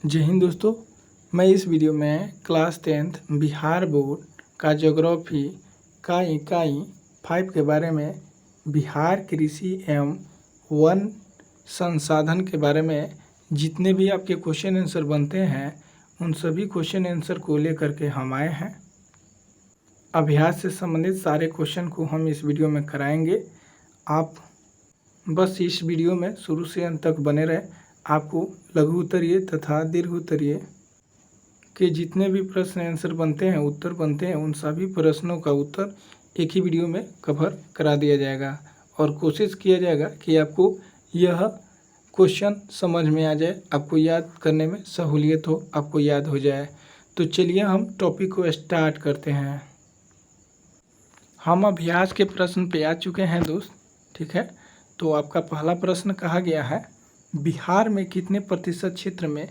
जय हिंद दोस्तों। मैं इस वीडियो में क्लास 10th बिहार बोर्ड का ज्योग्राफी का इकाई 5 के बारे में बिहार कृषि एवं वन संसाधन के बारे में जितने भी आपके क्वेश्चन आंसर बनते हैं उन सभी क्वेश्चन आंसर को लेकर के हम आए हैं। अभ्यास से संबंधित सारे क्वेश्चन को हम इस वीडियो में कराएंगे। आप बस इस वीडियो में शुरू से अंत तक बने रहे। आपको लघु उत्तरीय तथा दीर्घ उत्तरीय के जितने भी प्रश्न आंसर बनते हैं, उत्तर बनते हैं, उन सभी प्रश्नों का उत्तर एक ही वीडियो में कवर करा दिया जाएगा और कोशिश किया जाएगा कि आपको यह क्वेश्चन समझ में आ जाए, आपको याद करने में सहूलियत हो, आपको याद हो जाए। तो चलिए हम टॉपिक को स्टार्ट करते हैं। हम अभ्यास के प्रश्न पे आ चुके हैं दोस्त, ठीक है। तो आपका पहला प्रश्न कहा गया है, बिहार में कितने प्रतिशत क्षेत्र में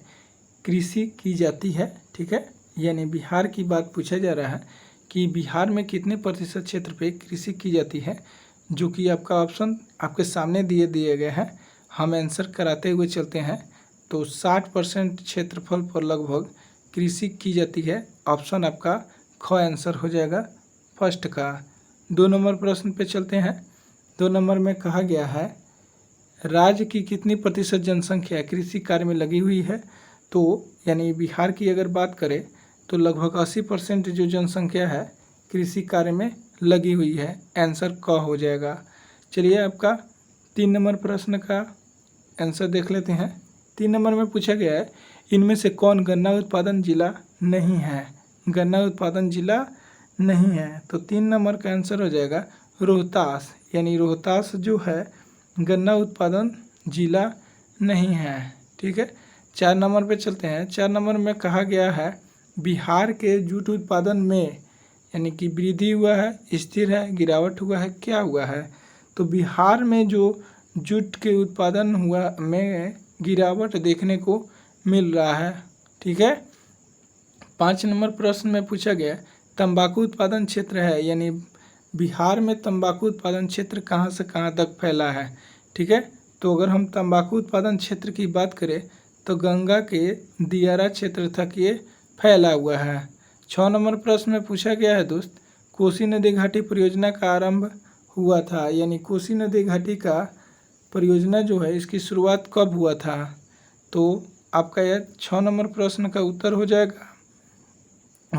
कृषि की जाती है, ठीक है। यानी बिहार की बात पूछा जा रहा है कि बिहार में कितने प्रतिशत क्षेत्र पे कृषि की जाती है, जो कि आपका ऑप्शन आपके सामने दिए गए हैं। हम आंसर कराते हुए चलते हैं। तो 60% क्षेत्रफल पर लगभग कृषि की जाती है। ऑप्शन आपका ख आंसर हो जाएगा फर्स्ट का। 2 नंबर प्रश्न पे चलते हैं। 2 नंबर में कहा गया है, राज्य की कितनी प्रतिशत जनसंख्या कृषि कार्य में लगी हुई है। तो यानी बिहार की अगर बात करें तो लगभग 80% जो जनसंख्या है कृषि कार्य में लगी हुई है। आंसर क हो जाएगा। चलिए आपका 3 नंबर प्रश्न का आंसर देख लेते हैं। 3 नंबर में पूछा गया है, इनमें से कौन गन्ना उत्पादन जिला नहीं है। गन्ना उत्पादन जिला नहीं है। तो 3 नंबर का आंसर हो जाएगा रोहतास। यानी रोहतास जो है गन्ना उत्पादन जिला नहीं है, ठीक है। 4 नंबर पे चलते हैं। 4 नंबर में कहा गया है, बिहार के जूट उत्पादन में यानी कि वृद्धि हुआ है, स्थिर है, गिरावट हुआ है, क्या हुआ है। तो बिहार में जो जूट के उत्पादन हुआ में गिरावट देखने को मिल रहा है, ठीक है। 5 नंबर प्रश्न में पूछा गया, तंबाकू उत्पादन क्षेत्र है, यानी बिहार में तंबाकू उत्पादन क्षेत्र कहाँ से कहाँ तक फैला है, ठीक है। तो अगर हम तंबाकू उत्पादन क्षेत्र की बात करें तो गंगा के दियारा क्षेत्र तक ये फैला हुआ है। 6 नंबर प्रश्न में पूछा गया है दोस्त, कोसी नदी घाटी परियोजना का आरंभ हुआ था, यानी कोसी नदी घाटी का परियोजना जो है इसकी शुरुआत कब हुआ था। तो आपका यह 6 नंबर प्रश्न का उत्तर हो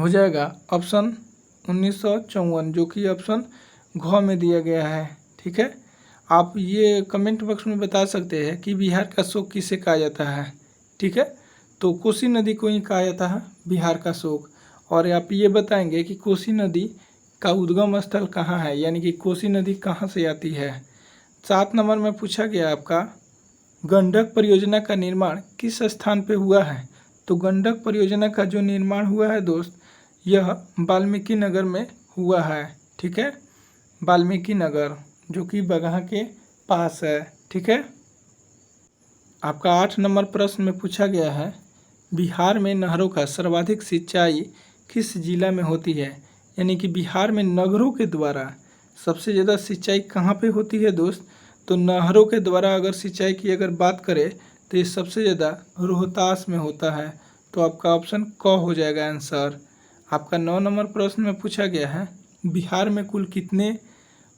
जाएगा ऑप्शन 1954, जो कि ऑप्शन घ में दिया गया है, ठीक है। आप ये कमेंट बॉक्स में बता सकते हैं कि बिहार का शोक किसे कहा जाता है, ठीक है। तो कोसी नदी को ही कहा जाता है बिहार का शोक। और आप ये बताएंगे कि कोसी नदी का उद्गम स्थल कहाँ है, यानी कि कोसी नदी कहाँ से आती है। 7 नंबर में पूछा गया आपका, गंडक परियोजना का निर्माण किस स्थान पे हुआ है। तो गंडक परियोजना का जो निर्माण हुआ है दोस्त, यह वाल्मीकि नगर में हुआ है, ठीक है। वाल्मीकि नगर जो कि बगहा के पास है, ठीक है। आपका 8 नंबर प्रश्न में पूछा गया है, बिहार में नहरों का सर्वाधिक सिंचाई किस जिला में होती है। यानी कि बिहार में नहरों के द्वारा सबसे ज़्यादा सिंचाई कहाँ पे होती है दोस्त। तो नहरों के द्वारा अगर सिंचाई की अगर बात करें तो ये सबसे ज़्यादा रोहतास में होता है। तो आपका ऑप्शन क हो जाएगा आंसर। आपका 9 नंबर प्रश्न में पूछा गया है, बिहार में कुल कितने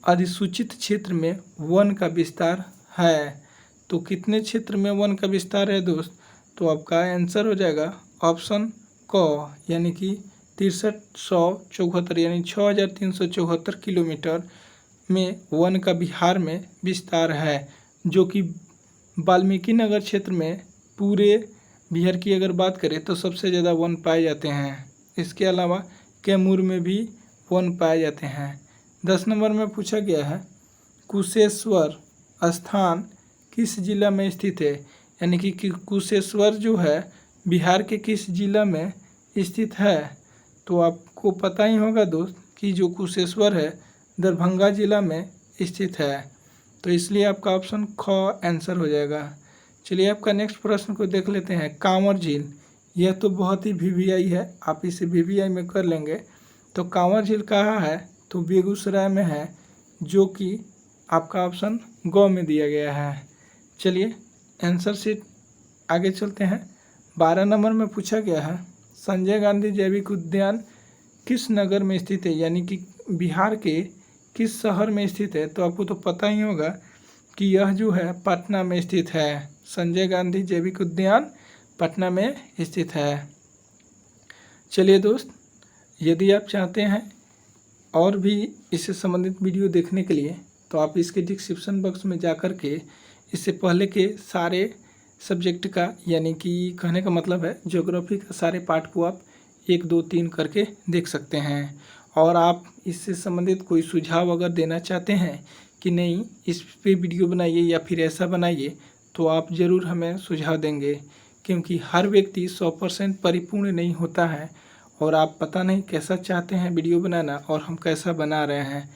अधिसूचित क्षेत्र में वन का विस्तार है। तो कितने क्षेत्र में वन का विस्तार है दोस्त। तो आपका आंसर हो जाएगा ऑप्शन क, यानी कि 6374 यानी 6374 किलोमीटर में वन का बिहार में विस्तार है, जो कि वाल्मीकि नगर क्षेत्र में पूरे बिहार की अगर बात करें तो सबसे ज़्यादा वन पाए जाते हैं। इसके अलावा कैमूर में भी वन पाए जाते हैं। 10 नंबर में पूछा गया है, कुशेश्वर स्थान किस जिला में स्थित है। यानी कि कुशेश्वर जो है बिहार के किस जिला में स्थित है। तो आपको पता ही होगा दोस्त कि जो कुशेश्वर है दरभंगा जिला में स्थित है। तो इसलिए आपका ऑप्शन ख आंसर हो जाएगा। चलिए आपका नेक्स्ट प्रश्न को देख लेते हैं, कांवर झील। यह तो बहुत ही वीवीआई है, आप इसे वीवीआई में कर लेंगे। तो कांवर झील कहाँ है, तो बेगूसराय में है, जो कि आपका ऑप्शन ग में दिया गया है। चलिए आंसर शीट आगे चलते हैं। 12 नंबर में पूछा गया है संजय गांधी जैविक उद्यान किस नगर में स्थित है, यानी कि बिहार के किस शहर में स्थित है। तो आपको तो पता ही होगा कि यह जो है पटना में स्थित है। संजय गांधी जैविक उद्यान पटना में स्थित है। चलिए दोस्त, यदि आप चाहते हैं और भी इससे संबंधित वीडियो देखने के लिए तो आप इसके डिस्क्रिप्शन बॉक्स में जा कर के इससे पहले के सारे सब्जेक्ट का, यानी कि कहने का मतलब है ज्योग्राफी का सारे पार्ट को आप 1, 2, 3 करके देख सकते हैं। और आप इससे संबंधित कोई सुझाव अगर देना चाहते हैं कि नहीं इस पे वीडियो बनाइए या फिर ऐसा बनाइए, तो आप ज़रूर हमें सुझाव देंगे, क्योंकि हर व्यक्ति 100% परिपूर्ण नहीं होता है और आप पता नहीं कैसा चाहते हैं वीडियो बनाना और हम कैसा बना रहे हैं।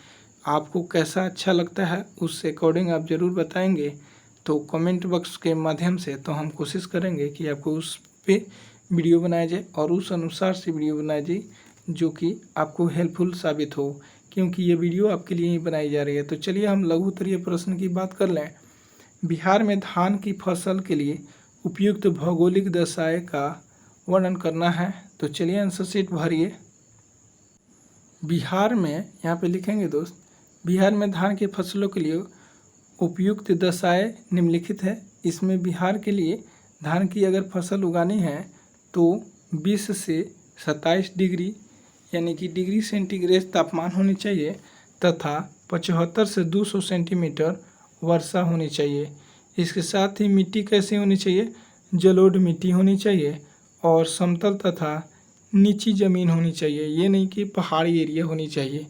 आपको कैसा अच्छा लगता है उससे अकॉर्डिंग आप ज़रूर बताएंगे तो कमेंट बॉक्स के माध्यम से, तो हम कोशिश करेंगे कि आपको उस पे वीडियो बनाया जाए और उस अनुसार से वीडियो बनाया जाए जो कि आपको हेल्पफुल साबित हो, क्योंकि ये वीडियो आपके लिए ही बनाई जा रही है। तो चलिए हम लघु उत्तरीय प्रश्न की बात कर लें। बिहार में धान की फसल के लिए उपयुक्त भौगोलिक दशाएं का वर्णन करना है। तो चलिए आंसर शीट भरिए। बिहार में यहाँ पे लिखेंगे दोस्त, बिहार में धान की फसलों के लिए उपयुक्त दशाएं निम्नलिखित है। इसमें बिहार के लिए धान की अगर फसल उगानी है तो 20 से 27 डिग्री यानी कि डिग्री सेंटीग्रेड तापमान होनी चाहिए तथा 75 से 200 सेंटीमीटर वर्षा होनी चाहिए। इसके साथ ही मिट्टी कैसी होनी चाहिए, जलोढ़ मिट्टी होनी चाहिए और समतल तथा नीची ज़मीन होनी चाहिए। ये नहीं कि पहाड़ी एरिया होनी चाहिए।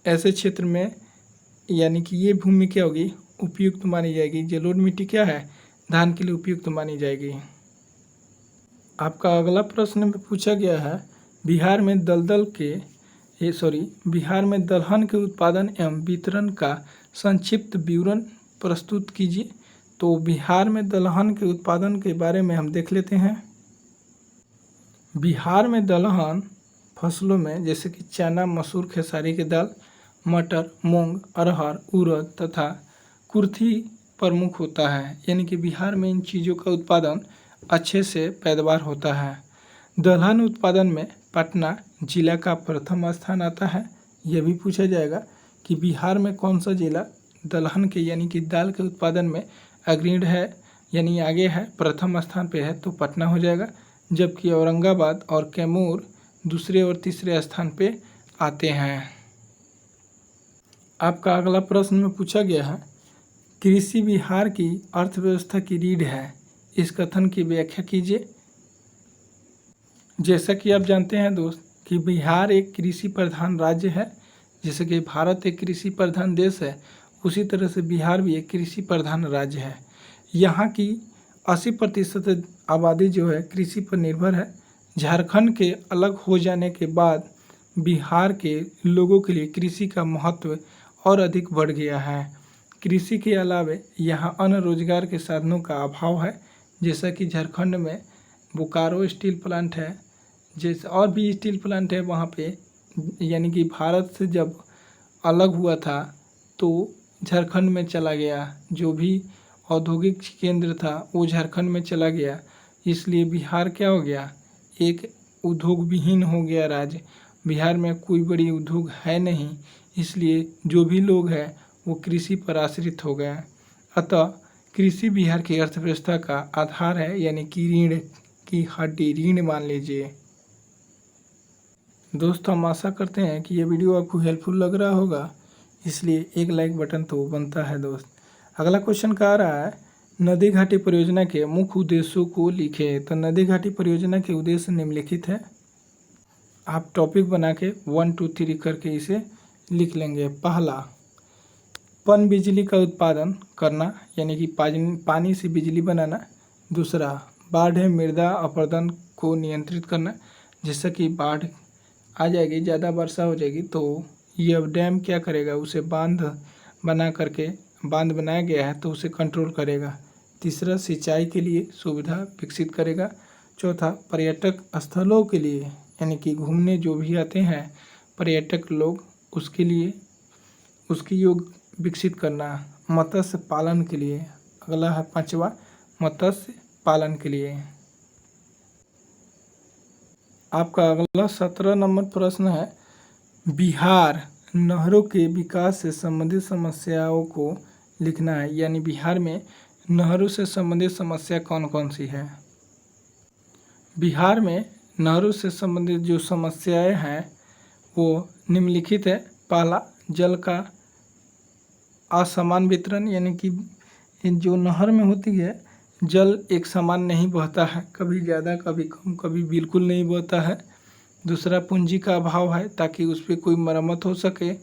ऐसे क्षेत्र में यानी कि ये भूमि क्या होगी, उपयुक्त मानी जाएगी। जलोढ़ मिट्टी क्या है, धान के लिए उपयुक्त मानी जाएगी। आपका अगला प्रश्न में पूछा गया है बिहार में बिहार में दलहन के उत्पादन एवं वितरण का संक्षिप्त विवरण प्रस्तुत कीजिए। तो बिहार में दलहन के उत्पादन के बारे में हम देख लेते हैं। बिहार में दलहन फसलों में जैसे कि चना, मसूर, खेसारी की दाल, मटर, मूंग, अरहर, उड़द तथा कुर्थी प्रमुख होता है। यानी कि बिहार में इन चीज़ों का उत्पादन अच्छे से पैदावार होता है। दलहन उत्पादन में पटना जिला का प्रथम स्थान आता है। यह भी पूछा जाएगा कि बिहार में कौन सा जिला दलहन के यानी कि दाल के उत्पादन में अग्रणी है, यानी आगे है, प्रथम स्थान पे है, तो पटना हो जाएगा। जबकि औरंगाबाद और कैमूर दूसरे और तीसरे स्थान पे आते हैं। आपका अगला प्रश्न में पूछा गया है कृषि बिहार की अर्थव्यवस्था की रीढ़ है, इस कथन की व्याख्या कीजिए। जैसा कि आप जानते हैं दोस्त कि बिहार एक कृषि प्रधान राज्य है। जैसे कि भारत एक कृषि प्रधान देश है, उसी तरह से बिहार भी एक कृषि प्रधान राज्य है। यहाँ की 80% आबादी जो है कृषि पर निर्भर है। झारखंड के अलग हो जाने के बाद बिहार के लोगों के लिए कृषि का महत्व और अधिक बढ़ गया है। कृषि के अलावे यहाँ अन्य रोजगार के साधनों का अभाव है। जैसा कि झारखंड में बोकारो स्टील प्लांट है, जैसे और भी स्टील प्लांट है वहाँ पे। यानी कि भारत से जब अलग हुआ था तो झारखंड में चला गया, जो भी औद्योगिक केंद्र था वो झारखंड में चला गया। इसलिए बिहार क्या हो गया, एक उद्योग विहीन हो गया राज्य। बिहार में कोई बड़ी उद्योग है नहीं, इसलिए जो भी लोग हैं वो कृषि पर आश्रित हो गए। अतः कृषि बिहार की अर्थव्यवस्था का आधार है, यानी कि रीढ़ की हड्डी, रीढ़ मान लीजिए। दोस्तों, हम आशा करते हैं कि ये वीडियो आपको हेल्पफुल लग रहा होगा, इसलिए एक लाइक बटन तो बनता है दोस्त। अगला क्वेश्चन का आ रहा है नदी घाटी परियोजना के मुख्य उद्देश्यों को लिखें। तो नदी घाटी परियोजना के उद्देश्य निम्नलिखित है। आप टॉपिक बना के 1, 2, 3 करके इसे लिख लेंगे। पहला, पन बिजली का उत्पादन करना, यानी कि पानी से बिजली बनाना। दूसरा, बाढ़ मृदा अपरदन को नियंत्रित करना। जैसा कि बाढ़ आ जाएगी, ज़्यादा वर्षा हो जाएगी तो यह डैम क्या करेगा, उसे बांध बनाया गया है तो उसे कंट्रोल करेगा। तीसरा, सिंचाई के लिए सुविधा विकसित करेगा। चौथा, पर्यटक स्थलों के लिए, यानी कि घूमने जो भी आते हैं पर्यटक लोग, उसके लिए उसकी योग विकसित करना। मत्स्य पालन के लिए। अगला है 5वां, मत्स्य पालन के लिए। आपका अगला 17 नंबर प्रश्न है, बिहार नहरों के विकास से संबंधित समस्याओं को लिखना है। यानी बिहार में नहरों से संबंधित समस्या कौन कौन सी है। बिहार में नहरों से संबंधित जो समस्याएं हैं वो निम्नलिखित है। पहला, जल का असमान वितरण, यानी कि जो नहर में होती है जल एक समान नहीं बहता है, कभी ज़्यादा कभी कम, कभी बिल्कुल नहीं बहता है। दूसरा, पूंजी का अभाव है ताकि उस पर कोई मरम्मत हो सके,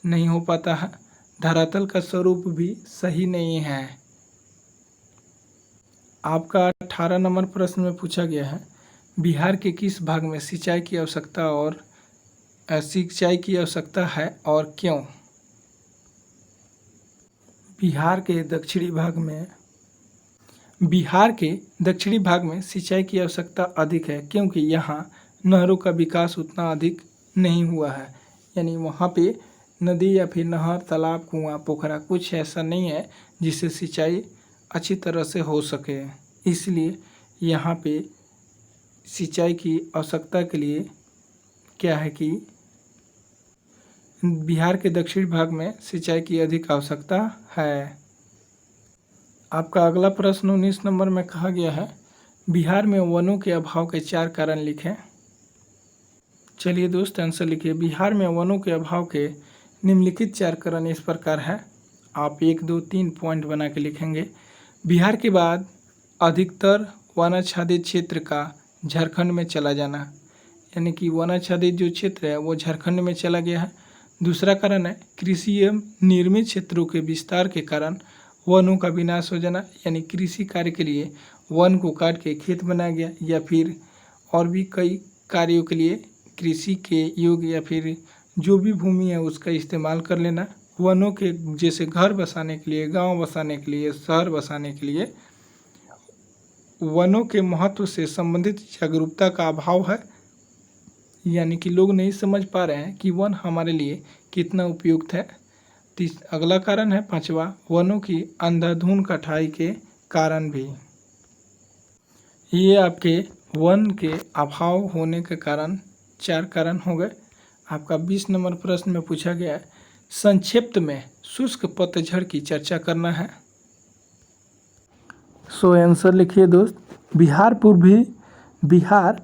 नहीं हो पाता है। धरातल का स्वरूप भी सही नहीं है। आपका 18 नंबर प्रश्न में पूछा गया है, बिहार के किस भाग में सिंचाई की आवश्यकता है और क्यों। बिहार के दक्षिणी भाग में सिंचाई की आवश्यकता अधिक है, क्योंकि यहाँ नहरों का विकास उतना अधिक नहीं हुआ है। यानी वहाँ पे नदी या फिर नहर, तालाब, कुआं, पोखरा कुछ ऐसा नहीं है जिससे सिंचाई अच्छी तरह से हो सके। इसलिए यहाँ पे सिंचाई की आवश्यकता के लिए क्या है कि बिहार के दक्षिण भाग में सिंचाई की अधिक आवश्यकता है। आपका अगला प्रश्न 19 नंबर में कहा गया है, बिहार में वनों के अभाव के 4 कारण लिखें। चलिए दोस्त आंसर लिखिए। बिहार में वनों के अभाव के निम्नलिखित 4 कारण इस प्रकार है। आप 1, 2, 3 पॉइंट बना के लिखेंगे। बिहार के बाद अधिकतर वनाच्छादित क्षेत्र का झारखंड में चला जाना, यानी कि वनाच्छादित जो क्षेत्र है वो झारखंड में चला गया है। दूसरा कारण है कृषि एवं निर्मित क्षेत्रों के विस्तार के कारण वनों का विनाश हो जाना, यानी कृषि कार्य के लिए वन को काट के खेत बनाया गया, या फिर और भी कई कार्यों के लिए कृषि के योग्य या फिर जो भी भूमि है उसका इस्तेमाल कर लेना। वनों के जैसे घर बसाने के लिए, गांव बसाने के लिए, शहर बसाने के लिए वनों के महत्व से संबंधित जागरूकता का अभाव है, यानी कि लोग नहीं समझ पा रहे हैं कि वन हमारे लिए कितना उपयुक्त है। अगला कारण है 5वां, वनों की अंधाधुंध कटाई के कारण भी। ये आपके वन के अभाव होने के कारण 4 कारण हो गए। आपका 20 नंबर प्रश्न में पूछा गया है, संक्षिप्त में शुष्क पतझड़ की चर्चा करना है। सो आंसर लिखिए दोस्त। बिहार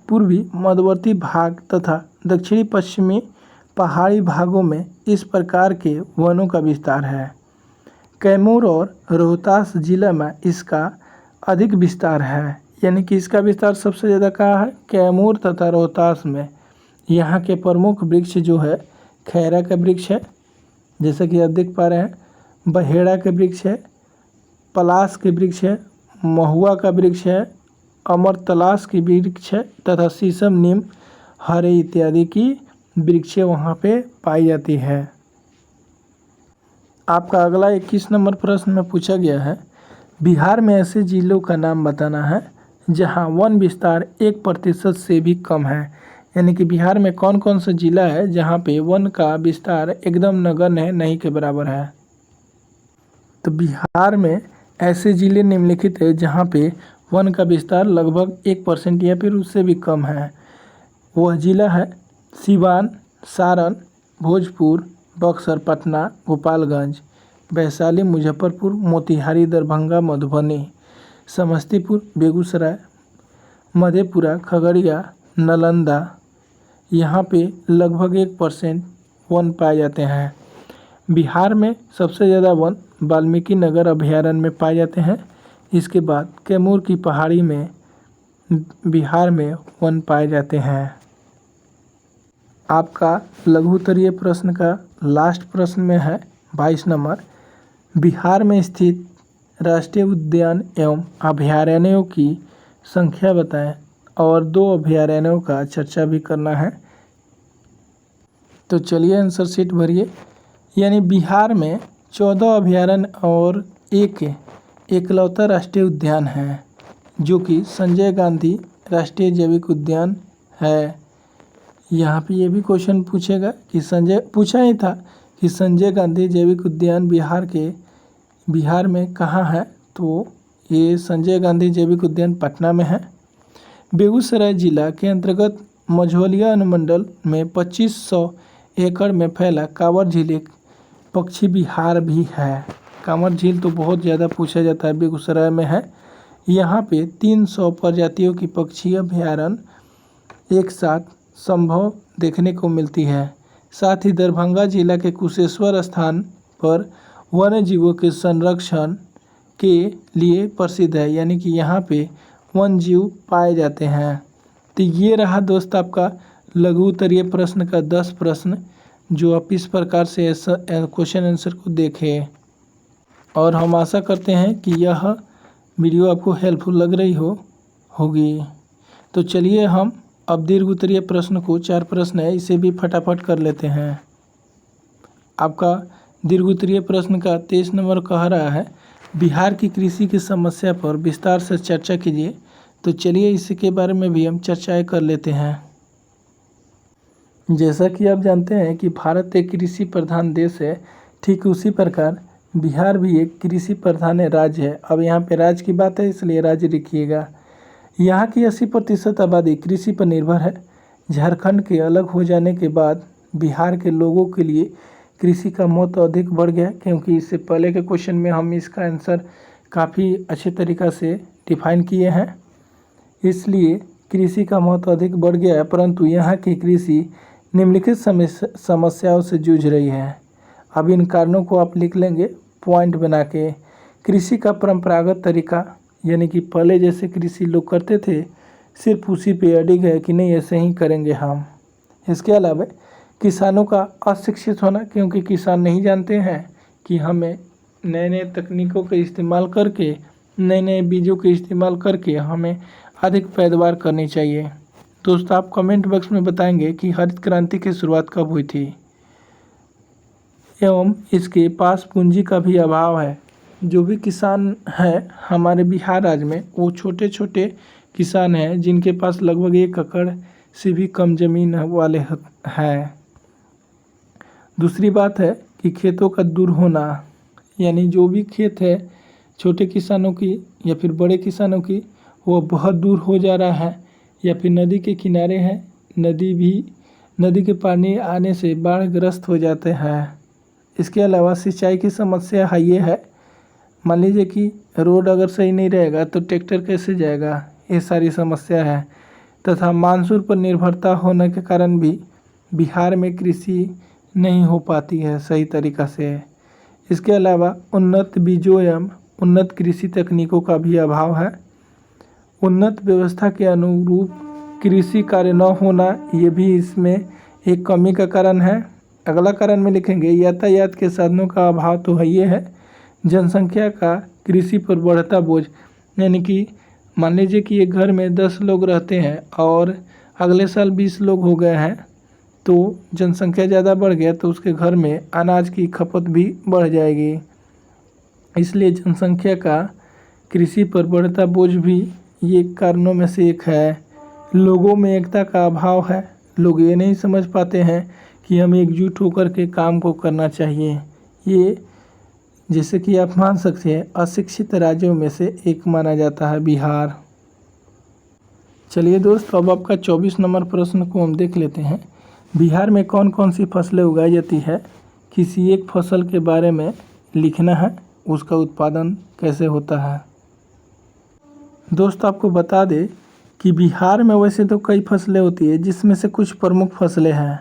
पूर्वी मध्यवर्ती भाग तथा दक्षिणी पश्चिमी पहाड़ी भागों में इस प्रकार के वनों का विस्तार है। कैमूर और रोहतास जिला में इसका अधिक विस्तार है, यानी कि इसका विस्तार सबसे ज़्यादा कहाँ है, कैमूर तथा रोहतास में। यहाँ के प्रमुख वृक्ष जो है खैरा का वृक्ष है, जैसा कि आप देख पा रहे हैं, बहेड़ा के वृक्ष है, पलास के वृक्ष है, महुआ का वृक्ष है, अमरतलाश की वृक्ष है तथा शीशम, नीम, हरे इत्यादि की वृक्षें वहाँ पे पाई जाती है। आपका अगला 21 नंबर प्रश्न में पूछा गया है, बिहार में ऐसे जिलों का नाम बताना है जहाँ वन विस्तार 1% से भी कम है। यानी कि बिहार में कौन कौन सा जिला है जहाँ पे वन का विस्तार एकदम नगण्य है, नहीं के बराबर है। तो बिहार में ऐसे जिले निम्नलिखित है जहाँ पे वन का विस्तार लगभग 1% या फिर उससे भी कम है। वह जिला है सिवान, सारण, भोजपुर, बक्सर, पटना, गोपालगंज, वैशाली, मुजफ्फरपुर, मोतिहारी, दरभंगा, मधुबनी, समस्तीपुर, बेगूसराय, मधेपुरा, खगड़िया, नालंदा। यहाँ पे लगभग 1% वन पाए जाते हैं। बिहार में सबसे ज़्यादा वन वाल्मीकि नगर अभयारण्य में पाए जाते हैं। इसके बाद कैमूर की पहाड़ी में बिहार में वन पाए जाते हैं। आपका लघु उत्तरीय प्रश्न का लास्ट प्रश्न में है 22 नंबर, बिहार में स्थित राष्ट्रीय उद्यान एवं अभयारण्यों की संख्या बताएं और 2 अभयारण्यों का चर्चा भी करना है। तो चलिए आंसर शीट भरिए। यानी बिहार में 14 अभयारण्य और एक एकलौता राष्ट्रीय उद्यान है जो कि संजय गांधी राष्ट्रीय जैविक उद्यान है। यहाँ पे ये भी क्वेश्चन पूछा ही था कि संजय गांधी जैविक उद्यान बिहार में कहाँ है, तो ये संजय गांधी जैविक उद्यान पटना में है। बेगूसराय जिला के अंतर्गत मझौलिया अनुमंडल में 2500 एकड़ में फैला कांवर झील एक पक्षी विहार भी है। कांवर झील तो बहुत ज़्यादा पूछा जाता है, बेगूसराय में है। यहाँ पे 300 प्रजातियों की पक्षी अभयारण्य एक साथ संभव देखने को मिलती है। साथ ही दरभंगा जिला के कुशेश्वर स्थान पर वन्य जीवों के संरक्षण के लिए प्रसिद्ध है, यानी कि यहाँ पे वन्य जीव पाए जाते हैं। तो ये रहा दोस्त आपका लघु उत्तरीय प्रश्न का 10 प्रश्न, जो आप इस प्रकार से क्वेश्चन आंसर को देखें। और हम आशा करते हैं कि यह वीडियो आपको हेल्पफुल लग रही होगी। तो चलिए हम अब दीर्घ उत्तरीय प्रश्न को 4 प्रश्न है, इसे भी फटाफट कर लेते हैं। आपका दीर्घ उत्तरीय प्रश्न का 23 नंबर कह रहा है, बिहार की कृषि की समस्या पर विस्तार से चर्चा कीजिए। तो चलिए इसके बारे में भी हम चर्चाएं कर लेते हैं। जैसा कि आप जानते हैं कि भारत एक कृषि प्रधान देश है, ठीक उसी प्रकार बिहार भी एक कृषि प्रधान राज्य है। अब यहाँ पे राज्य की बात है, इसलिए राज्य लिखिएगा। यहाँ की 80% आबादी कृषि पर निर्भर है। झारखंड के अलग हो जाने के बाद बिहार के लोगों के लिए कृषि का महत्व अधिक बढ़ गया, क्योंकि इससे पहले के क्वेश्चन में हम इसका आंसर काफ़ी अच्छे तरीक़ा से डिफाइन किए हैं। इसलिए कृषि का महत्व अधिक बढ़ गया है, परंतु यहाँ की कृषि निम्नलिखित समस्याओं से जूझ रही है। अब इन कारणों को आप लिख लेंगे पॉइंट बना के। कृषि का परंपरागत तरीका, यानी कि पहले जैसे कृषि लोग करते थे, सिर्फ उसी पे अड़िग है कि नहीं ऐसे ही करेंगे हम। इसके अलावा किसानों का अशिक्षित होना, क्योंकि किसान नहीं जानते हैं कि हमें नए नए तकनीकों का इस्तेमाल करके, नए नए बीजों के इस्तेमाल करके हमें अधिक पैदावार करनी चाहिए। दोस्तों, आप कमेंट बॉक्स में बताएंगे कि हरित क्रांति की शुरुआत कब हुई थी, एवं इसके पास पूंजी का भी अभाव है। जो भी किसान हैं हमारे बिहार राज्य में, वो छोटे छोटे किसान हैं जिनके पास लगभग 1 एकड़ से भी कम ज़मीन वाले हैं। दूसरी बात है कि खेतों का दूर होना, यानी जो भी खेत है छोटे किसानों की या फिर बड़े किसानों की, वो बहुत दूर हो जा रहा है, या फिर नदी के किनारे है। नदी के पानी आने से बाढ़ग्रस्त हो जाते हैं। इसके अलावा सिंचाई की समस्या है ये है। मान लीजिए कि रोड अगर सही नहीं रहेगा तो ट्रैक्टर कैसे जाएगा, ये सारी समस्या है। तथा मानसून पर निर्भरता होने के कारण भी बिहार में कृषि नहीं हो पाती है सही तरीक़ा से। इसके अलावा उन्नत बीजों एवं उन्नत कृषि तकनीकों का भी अभाव है। उन्नत व्यवस्था के अनुरूप कृषि कार्य न होना, ये भी इसमें एक कमी का कारण है। अगला कारण में लिखेंगे यातायात के साधनों का अभाव तो है ये है। जनसंख्या का कृषि पर बढ़ता बोझ, यानी कि मान लीजिए कि एक घर में 10 लोग रहते हैं और अगले साल 20 लोग हो गए हैं, तो जनसंख्या ज़्यादा बढ़ गया तो उसके घर में अनाज की खपत भी बढ़ जाएगी। इसलिए जनसंख्या का कृषि पर बढ़ता बोझ भी ये कारणों में से एक है। लोगों में एकता का अभाव है। लोग ये नहीं समझ पाते हैं कि हमें एकजुट होकर के काम को करना चाहिए। ये जैसे कि आप मान सकते हैं अशिक्षित राज्यों में से एक माना जाता है बिहार। चलिए दोस्तों, अब आपका 24 नंबर प्रश्न को हम देख लेते हैं। बिहार में कौन कौन सी फसलें उगाई जाती है, किसी एक फसल के बारे में लिखना है, उसका उत्पादन कैसे होता है। दोस्तों, आपको बता दें कि बिहार में वैसे तो कई फसलें होती है, जिसमें से कुछ प्रमुख फसलें हैं।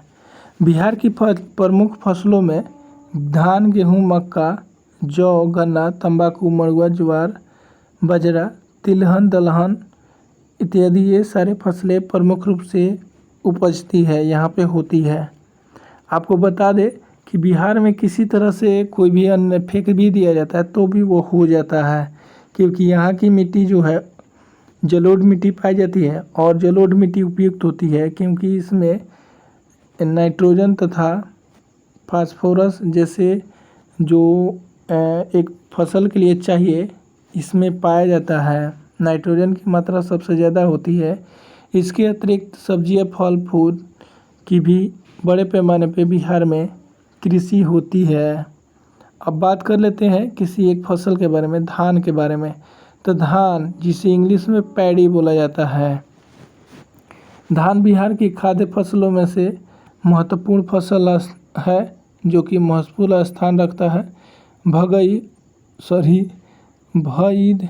बिहार की प्रमुख फसलों में धान, गेहूँ, मक्का, जौ, गन्ना, तंबाकू, मड़ुआ, ज्वार, बाजरा, तिलहन, दलहन इत्यादि ये सारे फसलें प्रमुख रूप से उपजती है, यहाँ पे होती है। आपको बता दें कि बिहार में किसी तरह से कोई भी अन्न फेंक भी दिया जाता है तो भी वो हो जाता है, क्योंकि यहाँ की मिट्टी जो है जलोढ़ मिट्टी पाई जाती है। और जलोढ़ मिट्टी उपयुक्त होती है क्योंकि इसमें नाइट्रोजन तथा फास्फोरस जैसे जो एक फसल के लिए चाहिए, इसमें पाया जाता है। नाइट्रोजन की मात्रा सबसे ज़्यादा होती है। इसके अतिरिक्त सब्जियां, फल फूल की भी बड़े पैमाने पे बिहार में कृषि होती है। अब बात कर लेते हैं किसी एक फसल के बारे में, धान के बारे में। तो धान, जिसे इंग्लिश में पैडी बोला जाता है, धान बिहार की खाद्य फसलों में से महत्वपूर्ण फसल है जो कि महत्वपूर्ण स्थान रखता है। भईद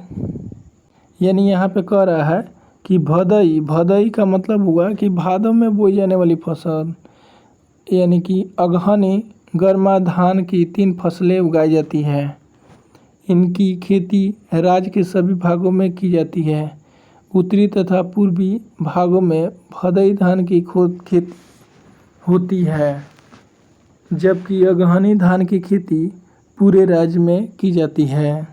यानी यहाँ पे कह रहा है कि भदई का मतलब हुआ कि भादों में बोई जाने वाली फसल, यानी कि अगहनी गर्मा धान की 3 फसलें उगाई जाती हैं। इनकी खेती राज्य के सभी भागों में की जाती है। उत्तरी तथा पूर्वी भागों में भदई धान की खेती होती है, जबकि अगहनी धान की खेती पूरे राज्य में की जाती है।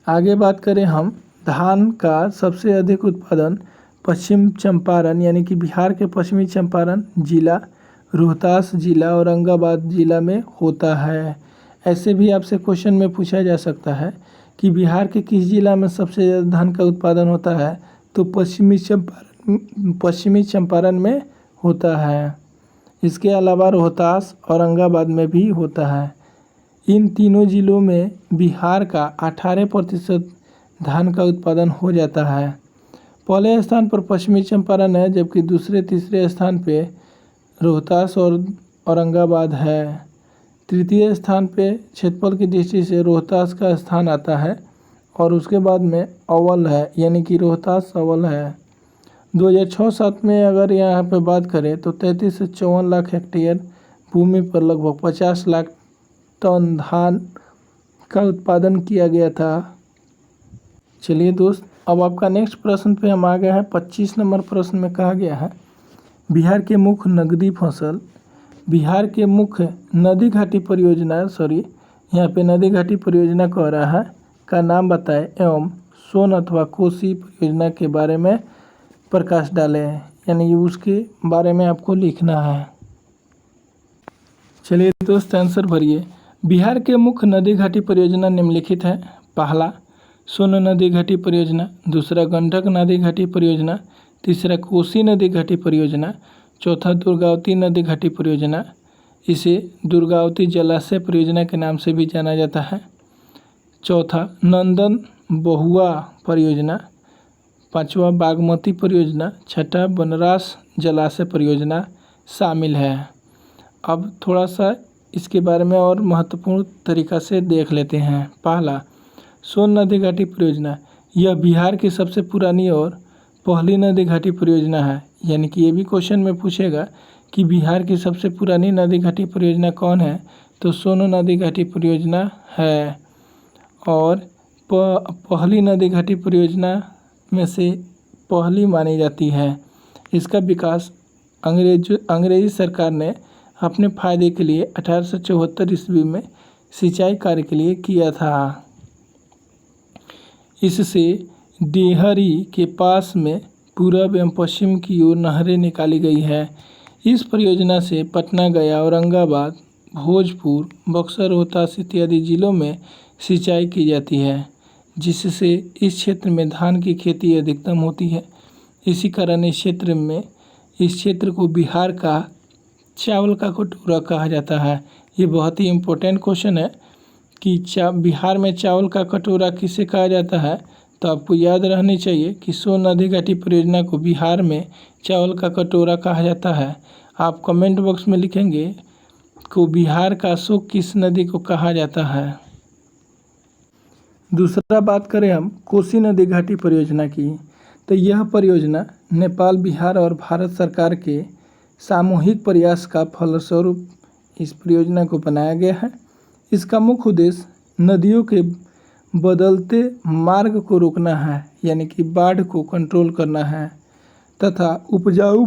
आगे बात करें हम, धान का सबसे अधिक उत्पादन पश्चिम चंपारण यानी कि बिहार के पश्चिमी चंपारण जिला, रोहतास जिला, औरंगाबाद जिला में होता है। ऐसे भी आपसे क्वेश्चन में पूछा जा सकता है कि बिहार के किस जिला में सबसे ज़्यादा धान का उत्पादन होता है, तो पश्चिमी चंपारण में होता है। इसके अलावा रोहतास, औरंगाबाद में भी होता है। इन तीनों जिलों में बिहार का 18% धान का उत्पादन हो जाता है। पहले स्थान पर पश्चिमी चंपारण है, जबकि दूसरे तीसरे स्थान पे रोहतास और औरंगाबाद है। तृतीय स्थान पे क्षेत्रफल की दृष्टि से रोहतास का स्थान आता है और उसके बाद में अव्वल है, यानी कि रोहतास अव्वल है। 2006-07 में अगर यहाँ पे बात करें तो 33 से 54 लाख हेक्टेयर भूमि पर लगभग 50 लाख टन धान का उत्पादन किया गया था। चलिए दोस्त, अब आपका नेक्स्ट प्रश्न पे हम आ गए हैं। 25 नंबर प्रश्न में कहा गया है, बिहार के मुख्य नगदी फसल, बिहार के मुख्य नदी घाटी परियोजना, यहाँ पे नदी घाटी परियोजना कह रहा है, का नाम बताएं एवं सोन अथवा कोसी परियोजना के बारे में प्रकाश डालें, यानी उसके बारे में आपको लिखना है। चलिए दोस्त, आंसर भरिए। बिहार के मुख्य नदी घाटी परियोजना निम्नलिखित है। पहला सोन नदी घाटी परियोजना, दूसरा गंडक नदी घाटी परियोजना, तीसरा कोसी नदी घाटी परियोजना, चौथा दुर्गावती नदी घाटी परियोजना, इसे दुर्गावती जलाशय परियोजना के नाम से भी जाना जाता है। चौथा नंदन बहुआ परियोजना, पांचवा बागमती परियोजना, छठा बनरास जलाशय परियोजना शामिल है। अब थोड़ा सा इसके बारे में और महत्वपूर्ण तरीक़ा से देख लेते हैं। पहला सोन नदी घाटी परियोजना, यह बिहार की सबसे पुरानी और पहली नदी घाटी परियोजना है। यानी कि ये भी क्वेश्चन में पूछेगा कि बिहार की सबसे पुरानी नदी घाटी परियोजना कौन है, तो सोन नदी घाटी परियोजना है। और पहली नदी घाटी परियोजना में से पहली मानी जाती है। इसका विकास अंग्रेजी सरकार ने अपने फ़ायदे के लिए 1874 ईस्वी में सिंचाई कार्य के लिए किया था। इससे डेहरी के पास में पूरब एवं पश्चिम की ओर नहरें निकाली गई है। इस परियोजना से पटना, गया, औरंगाबाद, भोजपुर, बक्सर, रोहतास इत्यादि जिलों में सिंचाई की जाती है, जिससे इस क्षेत्र में धान की खेती अधिकतम होती है। इसी कारण इस क्षेत्र को बिहार का चावल का कटोरा कहा जाता है। ये बहुत ही इम्पोर्टेंट क्वेश्चन है कि बिहार में चावल का कटोरा किसे कहा जाता है, तो आपको याद रहनी चाहिए कि सोन नदी घाटी परियोजना को बिहार में चावल का कटोरा कहा जाता है। आप कमेंट बॉक्स में लिखेंगे को बिहार का अशोक किस नदी को कहा जाता है। दूसरा बात करें हम कोसी नदी घाटी परियोजना की, तो यह परियोजना नेपाल, बिहार और भारत सरकार के सामूहिक प्रयास का फलस्वरूप इस परियोजना को बनाया गया है। इसका मुख्य उद्देश्य नदियों के बदलते मार्ग को रोकना है, यानी कि बाढ़ को कंट्रोल करना है, तथा उपजाऊ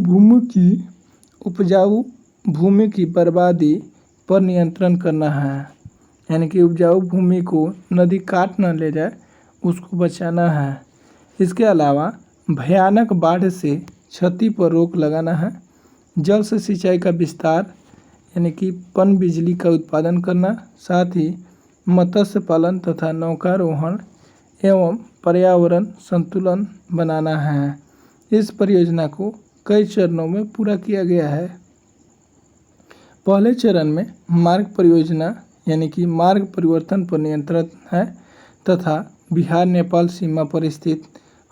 भूमि की बर्बादी पर नियंत्रण करना है, यानी कि उपजाऊ भूमि को नदी काट न ले जाए, उसको बचाना है। इसके अलावा भयानक बाढ़ से क्षति पर रोक लगाना है, जल से सिंचाई का विस्तार यानी कि पनबिजली का उत्पादन करना, साथ ही मत्स्य पालन तथा नौकारोहण एवं पर्यावरण संतुलन बनाना है। इस परियोजना को कई चरणों में पूरा किया गया है। पहले चरण में मार्ग परियोजना यानी कि मार्ग परिवर्तन पर नियंत्रण है तथा बिहार नेपाल सीमा पर स्थित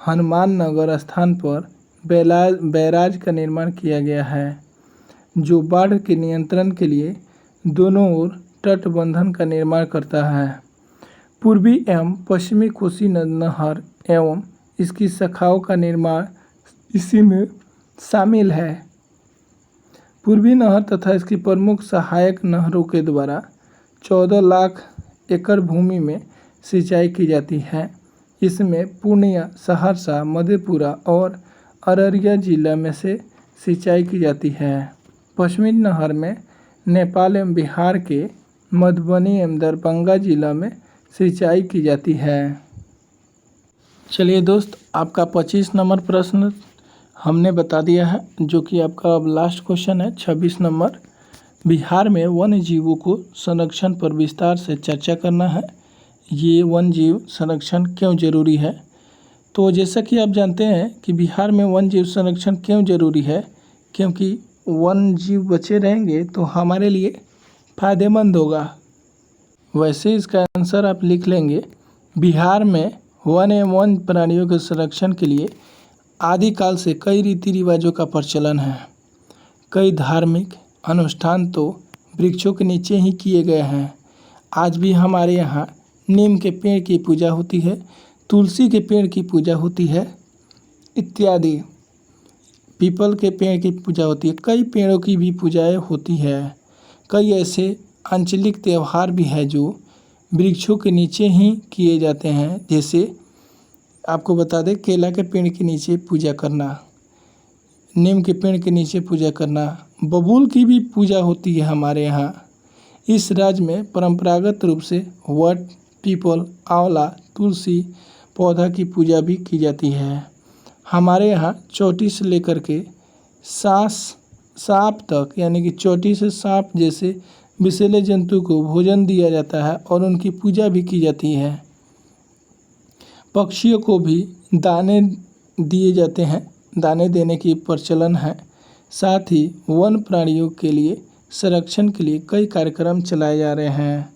हनुमान नगर स्थान पर बैराज का निर्माण किया गया है, जो बाढ़ के नियंत्रण के लिए दोनों ओर तटबंधन का निर्माण करता है। पूर्वी एवं पश्चिमी कोसी नहर एवं इसकी शाखाओं का निर्माण इसी में शामिल है। पूर्वी नहर तथा इसकी प्रमुख सहायक नहरों के द्वारा 14 लाख एकड़ भूमि में सिंचाई की जाती है। इसमें पूर्णिया, सहरसा, मधेपुरा और अररिया जिला में से सिंचाई की जाती है। पश्चिमी नहर में नेपाल एवं बिहार के मधुबनी एवं दरभंगा जिला में सिंचाई की जाती है। चलिए दोस्त, आपका 25 नंबर प्रश्न हमने बता दिया है, जो कि आपका अब लास्ट क्वेश्चन है 26 नंबर। बिहार में वन्य जीवों को संरक्षण पर विस्तार से चर्चा करना है। ये वन्य जीव संरक्षण क्यों जरूरी है? तो जैसा कि आप जानते हैं कि बिहार में वन्य जीव संरक्षण क्यों जरूरी है, क्योंकि वन्य जीव बचे रहेंगे तो हमारे लिए फ़ायदेमंद होगा। वैसे इसका आंसर आप लिख लेंगे, बिहार में वन्य एवं वन्य प्राणियों के संरक्षण के लिए आदिकाल से कई रीति रिवाजों का प्रचलन है। कई धार्मिक अनुष्ठान तो वृक्षों के नीचे ही किए गए हैं। आज भी हमारे यहाँ नीम के पेड़ की पूजा होती है, तुलसी के पेड़ की पूजा होती है इत्यादि। पीपल के पेड़ की पूजा होती है, कई पेड़ों की भी पूजाएं होती है। कई ऐसे आंचलिक त्यौहार भी है जो वृक्षों के नीचे ही किए जाते हैं। जैसे आपको बता दें, केला के पेड़ के नीचे पूजा करना, नीम के पेड़ के नीचे पूजा करना, बबूल की भी पूजा होती है हमारे यहाँ। इस राज्य में परंपरागत रूप से वट, पीपल, आंवला, तुलसी पौधा की पूजा भी की जाती है। हमारे यहाँ चोटी से लेकर के सांप तक, यानी कि चोटी से सांप जैसे विषैले जंतु को भोजन दिया जाता है और उनकी पूजा भी की जाती है। पक्षियों को भी दाने दिए जाते हैं, दाने देने की प्रचलन है। साथ ही वन प्राणियों के लिए संरक्षण के लिए कई कार्यक्रम चलाए जा रहे हैं।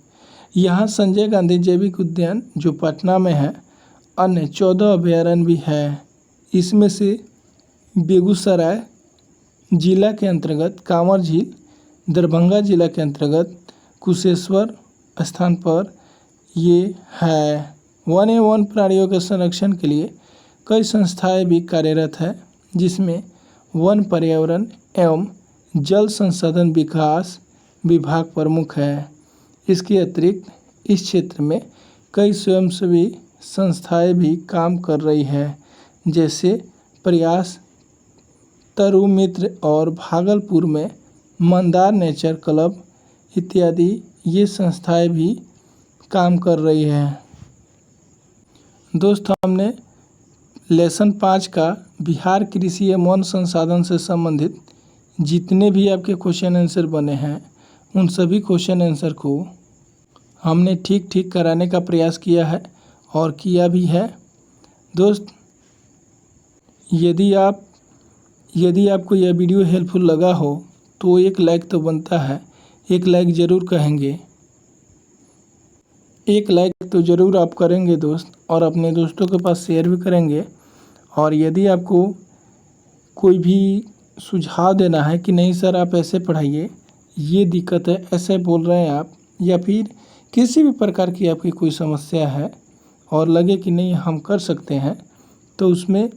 यहाँ संजय गांधी जैविक उद्यान जो पटना में है, अन्य 14 अभयारण्य भी है। इसमें से बेगूसराय जिला के अंतर्गत कांवर झील, दरभंगा जिला के अंतर्गत कुशेश्वर स्थान पर ये है। वन एवं वन्य प्राणियों के संरक्षण के लिए कई संस्थाएं भी कार्यरत है, जिसमें वन पर्यावरण एवं जल संसाधन विकास विभाग प्रमुख है। इसके अतिरिक्त इस क्षेत्र में कई स्वयंसेवी संस्थाएं भी काम कर रही है, जैसे प्रयास, तरु मित्र और भागलपुर में मंदार नेचर क्लब इत्यादि ये संस्थाएं भी काम कर रही हैं। दोस्त, हमने लेसन 5 का बिहार कृषि एवं वन संसाधन से संबंधित जितने भी आपके क्वेश्चन आंसर बने हैं, उन सभी क्वेश्चन आंसर को हमने ठीक कराने का प्रयास किया है और किया भी है। दोस्त, यदि आपको यह वीडियो हेल्पफुल लगा हो तो एक लाइक तो बनता है, एक लाइक ज़रूर कहेंगे, एक लाइक तो ज़रूर आप करेंगे दोस्त, और अपने दोस्तों के पास शेयर भी करेंगे। और यदि आपको कोई भी सुझाव देना है कि नहीं सर आप ऐसे पढ़ाइए, ये दिक्कत है, ऐसे बोल रहे हैं आप, या फिर किसी भी प्रकार की आपकी कोई समस्या है और लगे कि नहीं हम कर सकते हैं, तो उसमें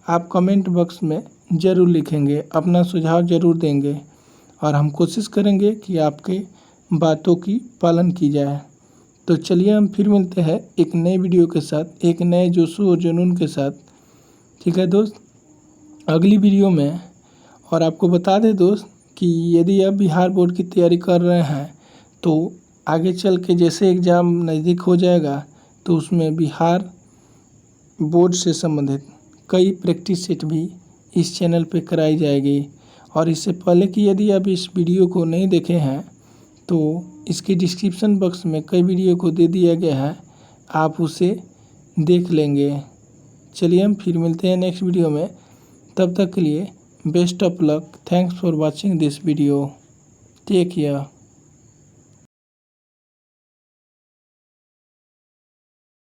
आप कमेंट बॉक्स में ज़रूर लिखेंगे, अपना सुझाव ज़रूर देंगे और हम कोशिश करेंगे कि आपके बातों की पालन की जाए। तो चलिए हम फिर मिलते हैं एक नए वीडियो के साथ, एक नए जोशो और जुनून के साथ। ठीक है दोस्त, अगली वीडियो में। और आपको बता दें दोस्त कि यदि आप बिहार बोर्ड की तैयारी कर रहे हैं तो आगे चल के जैसे एग्ज़ाम नज़दीक हो जाएगा तो उसमें बिहार बोर्ड से संबंधित कई प्रैक्टिस सेट भी इस चैनल पे कराई जाएगी। और इससे पहले कि यदि आप इस वीडियो को नहीं देखे हैं तो इसके डिस्क्रिप्शन बॉक्स में कई वीडियो को दे दिया गया है, आप उसे देख लेंगे। चलिए हम फिर मिलते हैं नेक्स्ट वीडियो में, तब तक के लिए best of luck. Thanks for watching this video. Take care.